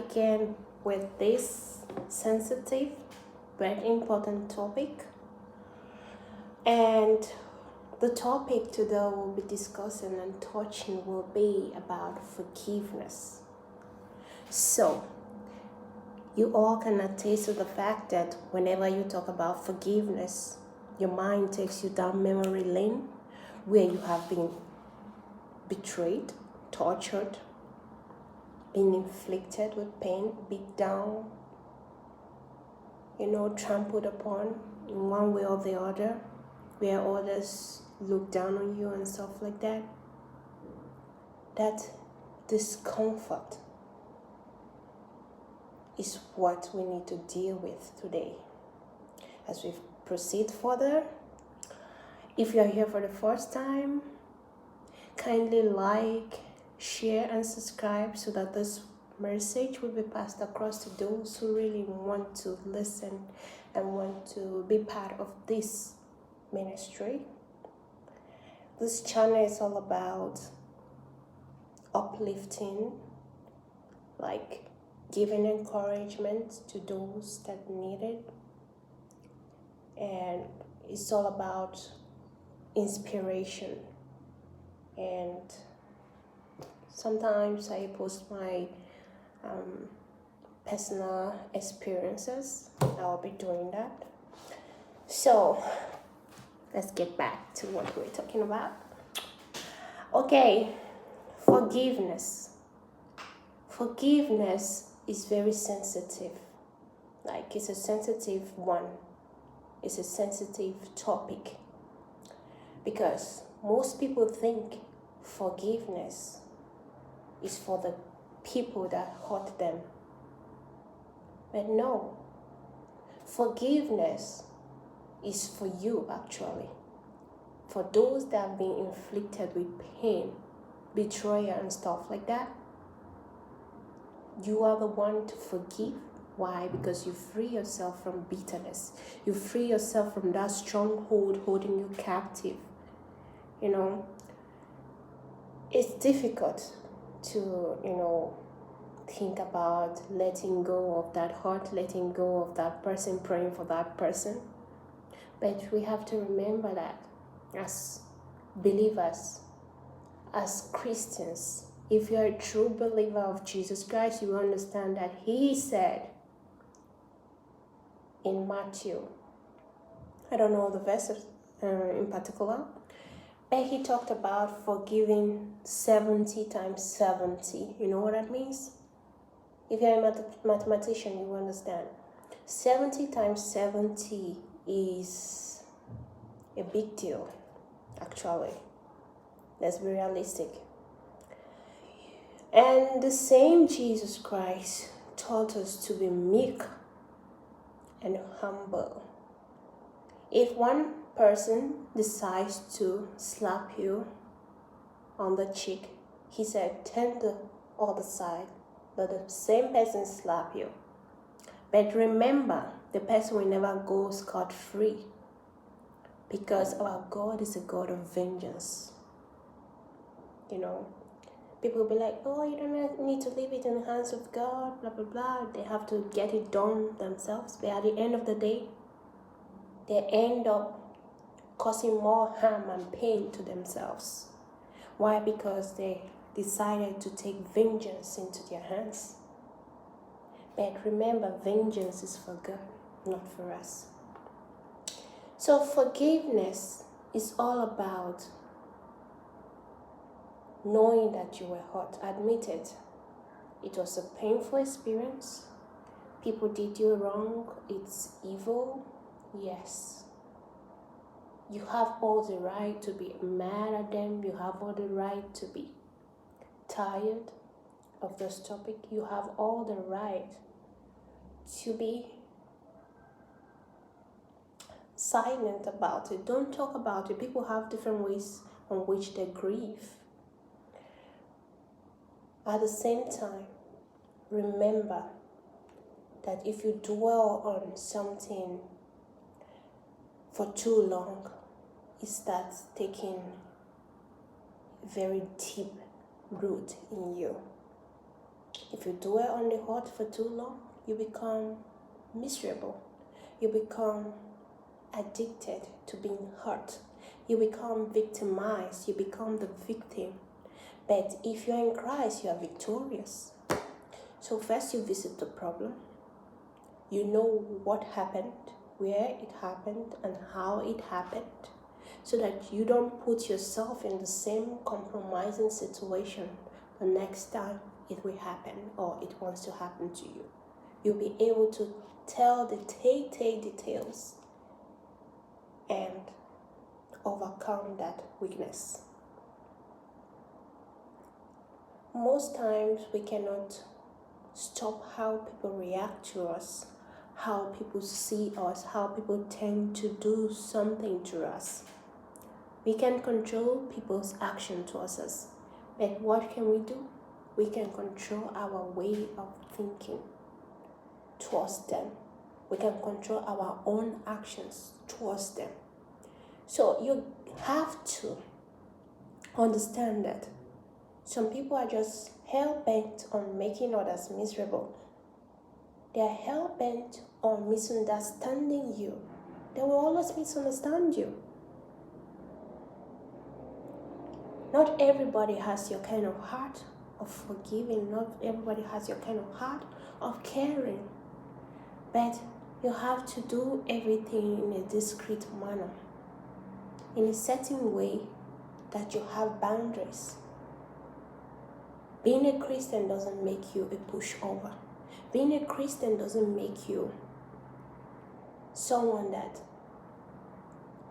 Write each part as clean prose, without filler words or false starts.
again with this sensitive but important topic. And the topic today we'll be discussing and touching will be about forgiveness. So, you all can attest to the fact that whenever you talk about forgiveness, your mind takes you down memory lane where you have been betrayed, tortured, been inflicted with pain, beat down, trampled upon in one way or the other, where others look down on you and stuff like that. That discomfort is what we need to deal with today. As we proceed further, if you are here for the first time, kindly like, share, and subscribe so that this message will be passed across to those who really want to listen and want to be part of this ministry. This channel is all about uplifting, like giving encouragement to those that need it, and it's all about inspiration. And sometimes I post my personal experiences. I'll be doing that. So let's get back to what we're talking about. Okay, forgiveness. Forgiveness is very sensitive. Like, it's a sensitive one. It's a sensitive topic. Because most people think forgiveness is for the people that hurt them. But no, forgiveness is for you actually. For those that have been inflicted with pain, betrayal and stuff like that. You are the one to forgive. Why? Because you free yourself from bitterness. You free yourself from that stronghold holding you captive. It's difficult to, think about letting go of that hurt, letting go of that person, praying for that person. But we have to remember that as believers, as Christians, if you are a true believer of Jesus Christ, you understand that He said in Matthew, I don't know the verses in particular, but He talked about forgiving 70 times 70. You know what that means? If you're a mathematician, you understand. 70 times 70 is a big deal, actually. Let's be realistic. And the same Jesus Christ taught us to be meek and humble. If one person decides to slap you on the cheek, He said, turn the other side, let the same person slap you. But remember, the person will never go scot-free, because our God is a God of vengeance. People will be like, oh, you don't need to leave it in the hands of God, blah, blah, blah. They have to get it done themselves. But at the end of the day, they end up causing more harm and pain to themselves. Why? Because they decided to take vengeance into their hands. But remember, vengeance is for God, not for us. So forgiveness is all about knowing that you were hurt. Admit it. It was a painful experience. People did you wrong. It's evil. Yes. You have all the right to be mad at them. You have all the right to be tired of this topic. You have all the right to be silent about it. Don't talk about it. People have different ways on which they grieve. At the same time, remember that if you dwell on something for too long, it starts taking very deep root in you. If you dwell on the hurt for too long, you become miserable. You become addicted to being hurt. You become victimized. You become the victim. But if you're in Christ, you are victorious. So first you visit the problem. You know what happened, where it happened, and how it happened, so that you don't put yourself in the same compromising situation the next time it will happen or it wants to happen to you. You'll be able to tell the details and overcome that weakness. Most times we cannot stop how people react to us, how people see us, how people tend to do something to us. We can control people's action towards us, but what can we do? We can control our way of thinking towards them. We can control our own actions towards them. So you have to understand that some people are just hell-bent on making others miserable. They are hell-bent on misunderstanding you. They will always misunderstand you. Not everybody has your kind of heart of forgiving. Not everybody has your kind of heart of caring. But you have to do everything in a discreet manner, in a certain way that you have boundaries. Being a Christian doesn't make you a pushover. Being a Christian doesn't make you someone that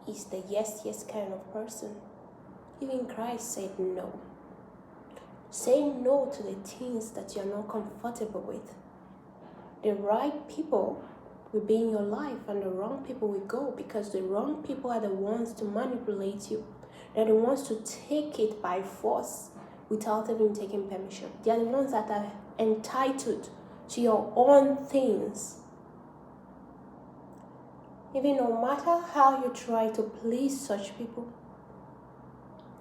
is the yes kind of person. Even Christ said no. Say no to the things that you're not comfortable with. The right people will be in your life and the wrong people will go, because the wrong people are the ones to manipulate you. They're the ones to take it by force without even taking permission. They are the ones that are entitled to your own things. Even no matter how you try to please such people,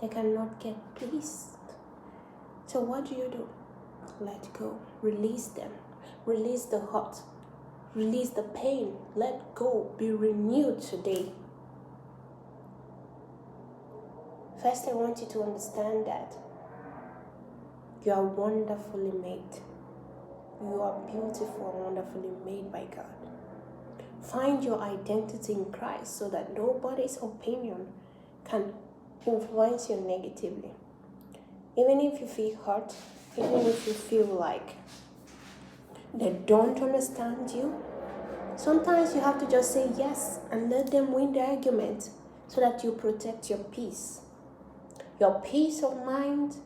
they cannot get pleased. So what do? Let go. Release them. Release the hurt. Release the pain. Let go. Be renewed today. First, I want you to understand that you are wonderfully made. You are beautiful and wonderfully made by God. Find your identity in Christ so that nobody's opinion can influence you negatively. Even if you feel hurt, even if you feel like they don't understand you, sometimes you have to just say yes and let them win the argument so that you protect your peace. Your peace of mind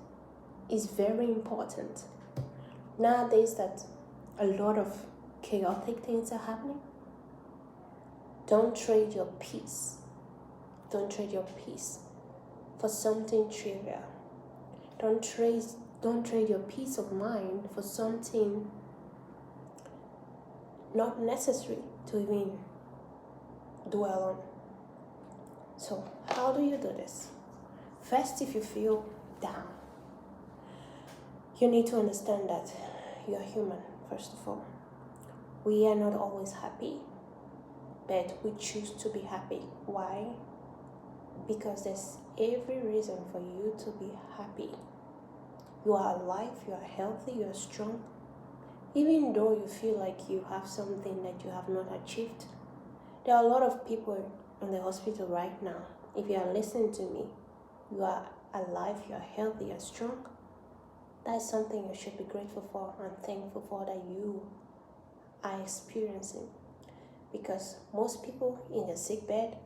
is very important. Nowadays that a lot of chaotic things are happening, don't trade your peace. Don't trade your peace for something trivial. Don't trade your peace of mind for something not necessary to even dwell on. So how do you do this? First, if you feel down, you need to understand that you are human, first of all. We are not always happy, but we choose to be happy. Why? Because there's every reason for you to be happy. You are alive, you are healthy, you are strong. Even though you feel like you have something that you have not achieved, there are a lot of people in the hospital right now. If you are listening to me, you are alive, you are healthy, you are strong. That is something you should be grateful for and thankful for that you are experiencing. Because most people in the sick bed,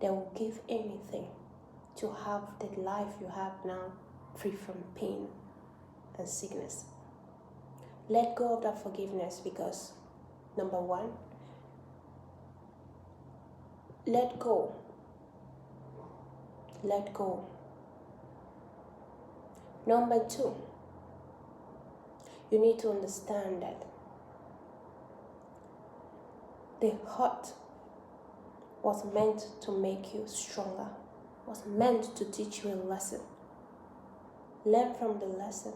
they will give anything to have the life you have now, free from pain and sickness. Let go of that forgiveness, because number one, let go. Let go. Number two, you need to understand that the hurt was meant to make you stronger, was meant to teach you a lesson. Learn from the lesson.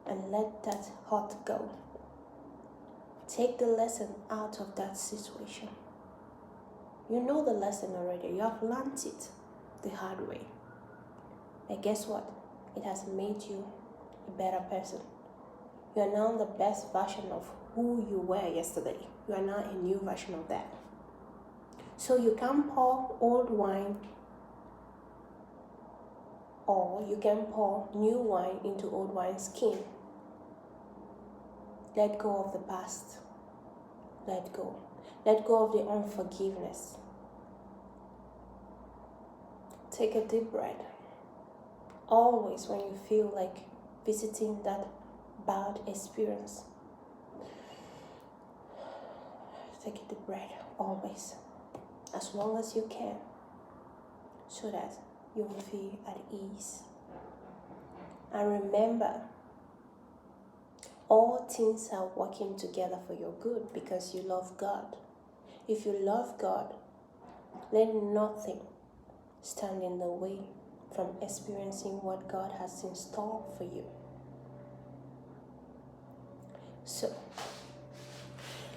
and let that hurt go. Take the lesson out of that situation. You know the lesson already. You have learned it the hard way. And guess what? It has made you a better person. You are now the best version of who you were yesterday. You are now a new version of that. So you can pour old wine, or you can pour new wine into old wineskin. Let go of the past. Let go. Let go of the unforgiveness. Take a deep breath. Always when you feel like visiting that bad experience, take a deep breath. Always. As long as you can. So that you will feel at ease. And remember, all things are working together for your good because you love God. If you love God, let nothing stand in the way from experiencing what God has in store for you. So,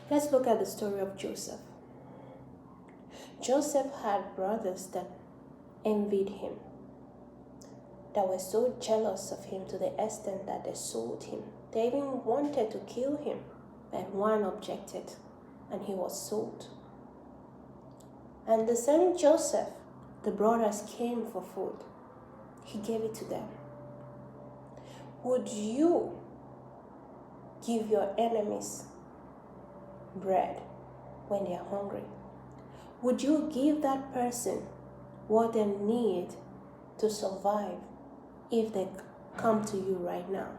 let's look at the story of Joseph. Joseph had brothers that envied him, that were so jealous of him to the extent that they sold him. They even wanted to kill him, but one objected, and he was sold. And the same Joseph, the brothers came for food. He gave it to them. Would you give your enemies bread when they are hungry? Would you give that person what they need to survive if they come to you right now?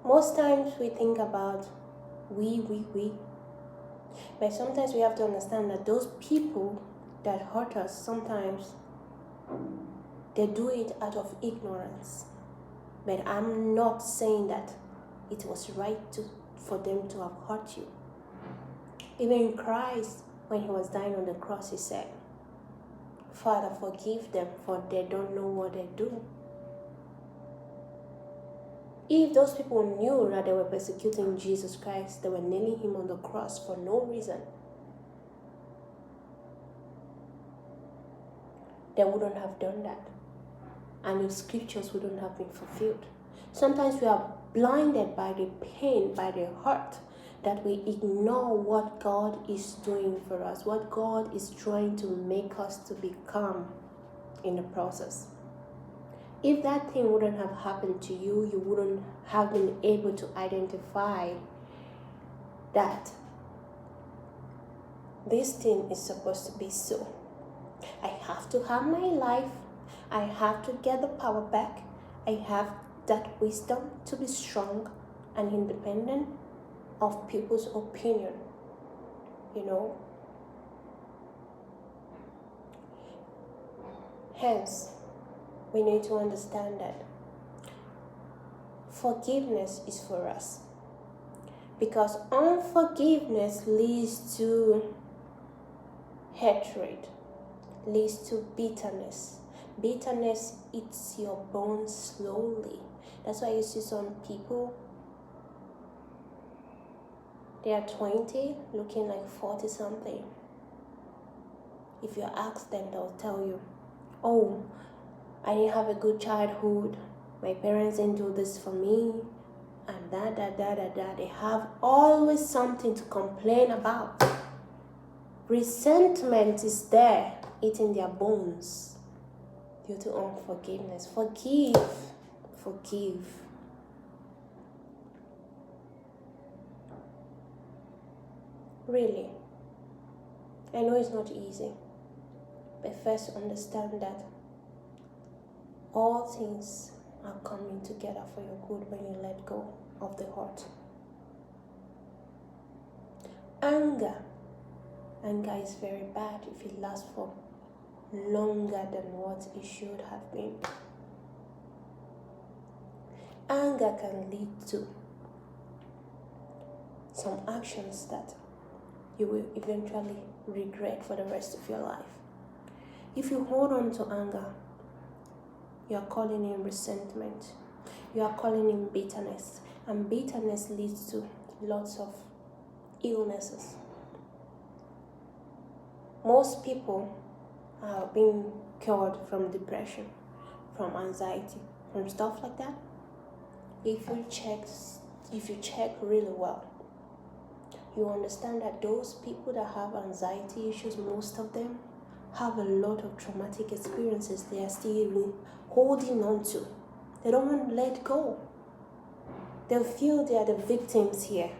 Most times we think about we. But sometimes we have to understand that those people that hurt us, sometimes they do it out of ignorance. But I'm not saying that it was right for them to have hurt you. Even Christ, when he was dying on the cross, he said, Father, forgive them, for they don't know what they do. If those people knew that they were persecuting Jesus Christ, they were nailing him on the cross for no reason, they wouldn't have done that. And the scriptures wouldn't have been fulfilled. Sometimes we are blinded by the pain, by the hurt, that we ignore what God is doing for us, what God is trying to make us to become in the process. If that thing wouldn't have happened to you, you wouldn't have been able to identify that this thing is supposed to be so. I have to have my life. I have to get the power back. I have that wisdom to be strong and independent of people's opinion. Hence, we need to understand that forgiveness is for us. Because unforgiveness leads to hatred, leads to bitterness. Bitterness eats your bones slowly. That's why you see some people, they are 20, looking like 40 something. If you ask them, they'll tell you, oh, I didn't have a good childhood. My parents didn't do this for me. And da. They have always something to complain about. Resentment is there, eating their bones due to unforgiveness. Forgive. Really. I know it's not easy. But first understand that all things are coming together for your good when you let go of the hurt. Anger is very bad if it lasts for longer than what it should have been. Anger can lead to some actions that you will eventually regret for the rest of your life. If you hold on to anger, you are calling in resentment. You are calling in bitterness. And bitterness leads to lots of illnesses. Most people are being cured from depression, from anxiety, from stuff like that. If you check really well, you understand that those people that have anxiety issues, most of them have a lot of traumatic experiences they are still holding on to. They don't want to let go. They feel they are the victims here.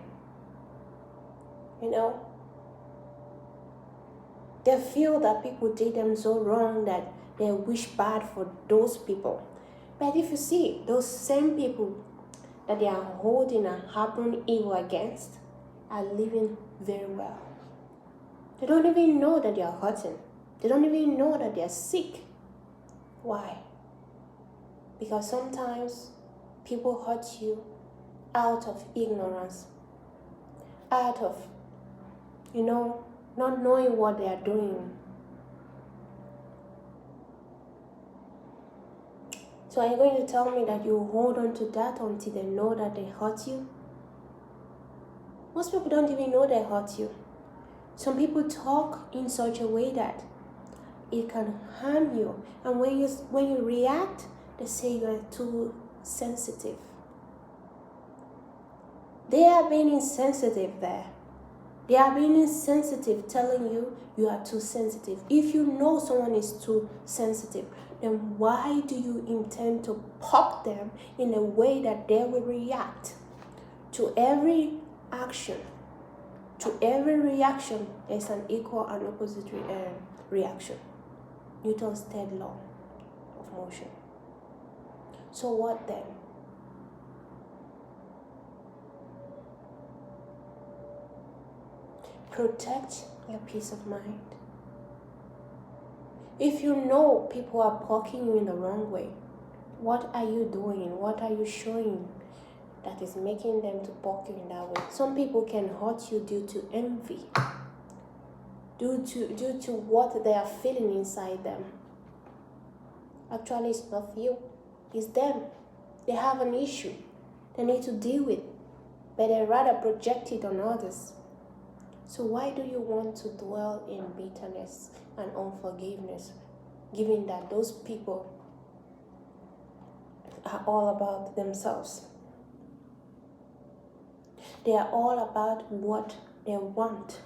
They feel that people did them so wrong that they wish bad for those people. But if you see, those same people that they are holding and harboring evil against are living very well. They don't even know that they are hurting. They don't even know that they are sick. Why? Because sometimes people hurt you out of ignorance, out of, not knowing what they are doing. So are you going to tell me that you hold on to that until they know that they hurt you? Most people don't even know they hurt you. Some people talk in such a way that it can harm you. And when you react, they say you are too sensitive. They are being insensitive there. They are being insensitive, telling you are too sensitive. If you know someone is too sensitive, then why do you intend to poke them in a way that they will react to every action? To every reaction, there's an equal and opposite reaction. Newton's third law of motion. So what then? Protect your peace of mind. If you know people are poking you in the wrong way, what are you doing? What are you showing that is making them to poke you in that way? Some people can hurt you due to envy, due to what they are feeling inside them. Actually, it's not you, it's them. They have an issue they need to deal with, but they rather project it on others. So why do you want to dwell in bitterness and unforgiveness, given that those people are all about themselves? They are all about what they want.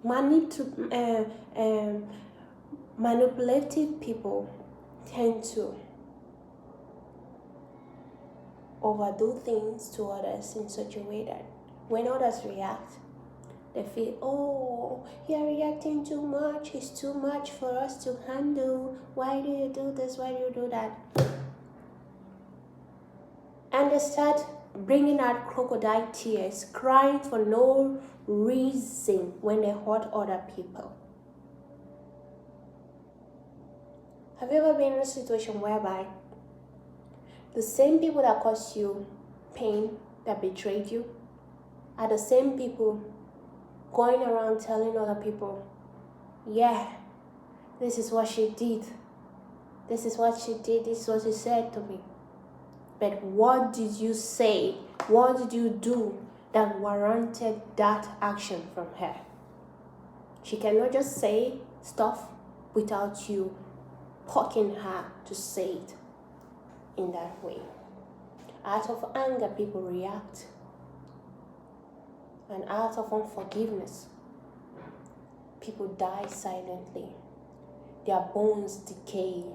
Manipulative people tend to overdo things to others in such a way that when others react, they feel, oh, you're reacting too much. It's too much for us to handle. Why do you do this? Why do you do that? And they start bringing out crocodile tears, crying for no reason when they hurt other people. Have you ever been in a situation whereby the same people that caused you pain, that betrayed you, are the same people going around telling other people, yeah, this is what she did. This is what she did. This is what she said to me. But what did you say? What did you do that warranted that action from her? She cannot just say stuff without you poking her to say it in that way. Out of anger, people react. And out of unforgiveness, people die silently. Their bones decay.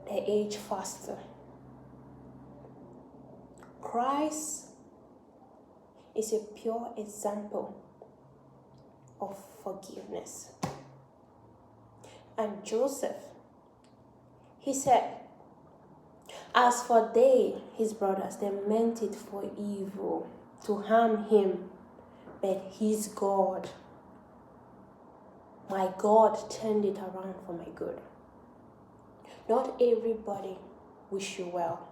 They age faster. Christ is a pure example of forgiveness. And Joseph, he said, as for they, his brothers, they meant it for evil, to harm him, but his God, my God, turned it around for my good. Not everybody wish you well.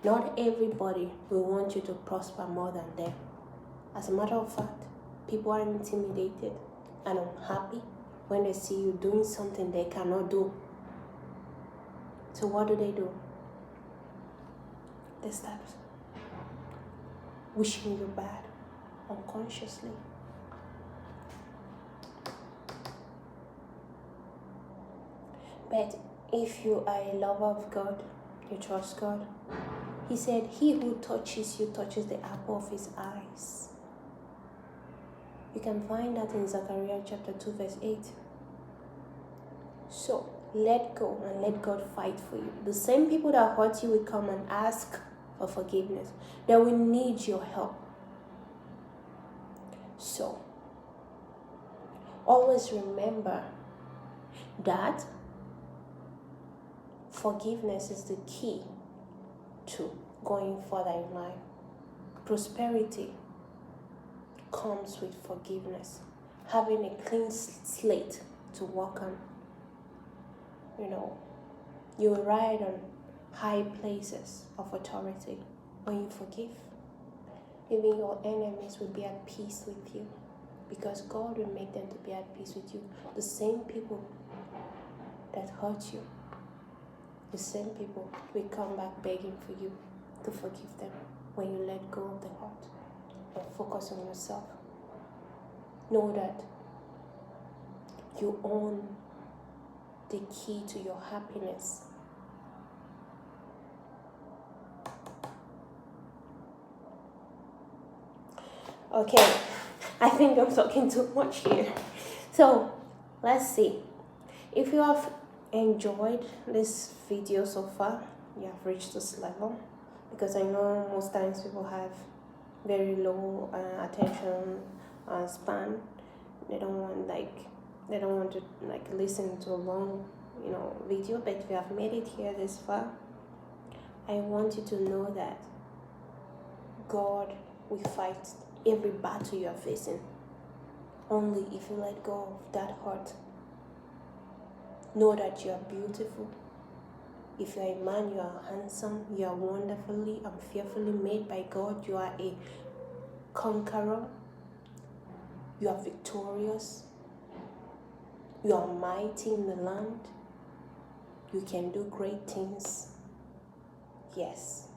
Not everybody will want you to prosper more than them. As a matter of fact, people are intimidated and unhappy when they see you doing something they cannot do. So what do? They start wishing you bad unconsciously. But if you are a lover of God, you trust God, He said, he who touches you touches the apple of His eyes. You can find that in Zechariah chapter 2 verse 8. So, let go and let God fight for you. The same people that hurt you will come and ask for forgiveness. They will need your help. So, always remember that forgiveness is the key to going further in life. Prosperity comes with forgiveness. Having a clean slate to work on. You ride on high places of authority when you forgive. Even your enemies will be at peace with you, because God will make them to be at peace with you. The same people that hurt you, the same people will come back begging for you to forgive them when you let go of the hurt and focus on yourself. Know that you own the key to your happiness. Okay, I think I'm talking too much here. So, let's see. If you have enjoyed this video so far, you have reached this level, because I know most times people have very low attention span. They don't want to listen to a long video. But if you have made it here this far, I want you to know that God will fight every battle you are facing, only if you let go of that hurt. Know that you are beautiful. If you are a man, you are handsome. You are wonderfully and fearfully made by God. You are a conqueror. You are victorious. You are mighty in the land. You can do great things. Yes.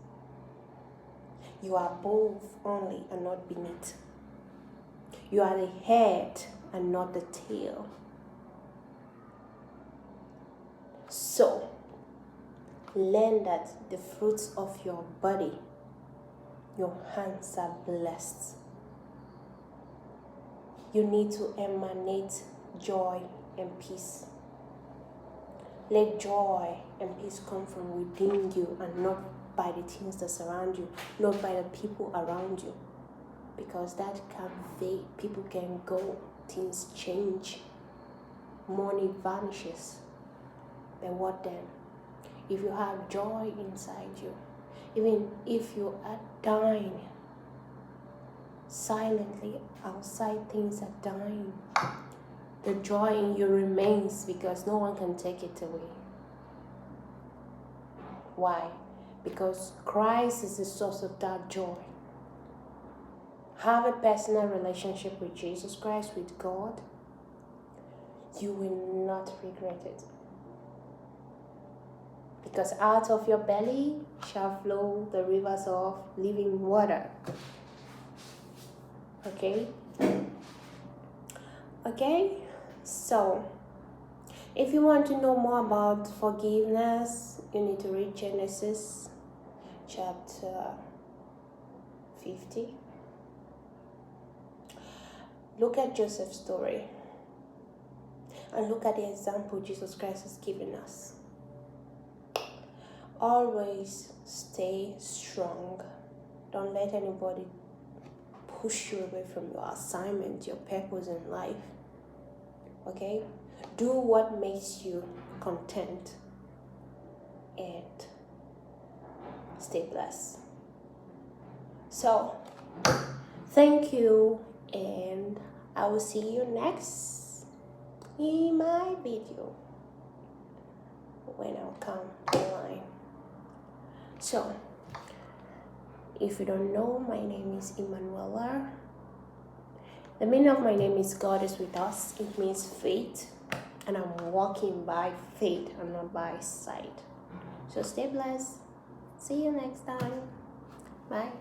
You are above only and not beneath. You are the head and not the tail. So, learn that the fruits of your body, your hands are blessed. You need to emanate joy and peace. Let joy and peace come from within you and not by the things that surround you, not by the people around you. Because that can fade. People can go, things change, money vanishes. Then what then? If you have joy inside you, even if you are dying, silently outside things are dying, the joy in you remains, because no one can take it away. Why? Because Christ is the source of that joy. Have a personal relationship with Jesus Christ, with God. You will not regret it. Because out of your belly shall flow the rivers of living water. Okay? So, if you want to know more about forgiveness, you need to read Genesis chapter 50. Look at Joseph's story. And look at the example Jesus Christ has given us. Always stay strong. Don't let anybody push you away from your assignment, your purpose in life. Okay? Do what makes you content. And stay blessed. So, thank you. And I will see you next in my video when I'll come online. So, if you don't know, my name is Emanuela. The meaning of my name is God is with us. It means faith. And I'm walking by faith and not by sight. So stay blessed. See you next time. Bye.